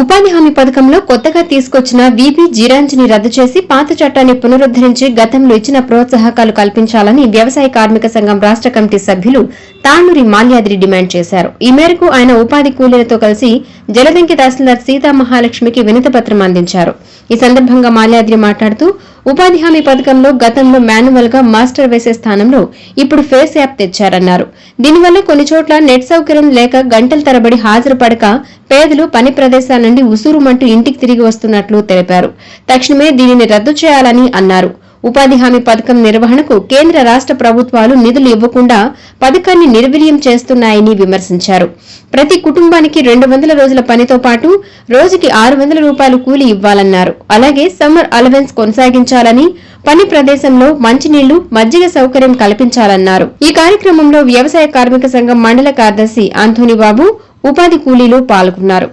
ఉపాధి హామీ పథకంలో కొత్తగా తీసుకొచ్చిన వీపీ జీరాంజీని రద్దు చేసి పాత చట్టాన్ని పునరుద్దరించి గతంలో ఇచ్చిన ప్రోత్సాహకాలు కల్పించాలని వ్యవసాయ కార్మిక సంఘం రాష్ట కమిటీ సభ్యులు తాళ్లూరి మాల్యాద్రి డిమాండ్ చేశారు. ఈ మేరకు ఆయన ఉపాధి కూలీలతో కలిసి జలదంకి తహసీల్దార్ సీతామహాలక్ష్మికి వినతిపత్రం అందించారు. ఈ సందర్భంగా మాల్యాద్రి మాట్లాడుతూ ఉపాధి హామీ పథకంలో గతంలో మాన్యువల్ గా మాస్టర్ వేసే స్థానంలో ఇప్పుడు ఫేస్ యాప్ తెచ్చారన్నారు. దీనివల్ల కొన్ని చోట్ల నెట్ సౌకర్యం లేక గంటల తరబడి హాజరు పడక పేదలు పని ప్రదేశాల నుండి ఉసూరుమంటూ ఇంటికి తిరిగి వస్తున్నట్లు తెలిపారు. తక్షణమే దీనిని రద్దు చేయాలని అన్నారు. ఉపాధి హామీ పథకం నిర్వహణకు కేంద్ర రాష్ట ప్రభుత్వాలు నిధులు ఇవ్వకుండా పథకాన్ని నిర్వీర్యం చేస్తున్నాయని విమర్శించారు. ప్రతి కుటుంబానికి 200 రోజుల పనితో పాటు రోజుకి 600 రూపాయలు కూలీ ఇవ్వాలన్నారు. అలాగే సమ్మర్ అలవెన్స్ కొనసాగించాలని, పని ప్రదేశంలో మంచినీళ్లు, మజ్జిగ సౌకర్యం కల్పించాలన్నారు. ఈ కార్యక్రమంలో వ్యవసాయ కార్మిక సంఘం మండల కార్యదర్శి ఆంథోనీ బాబు, ఉపాధి కూలీలు పాల్గొన్నారు.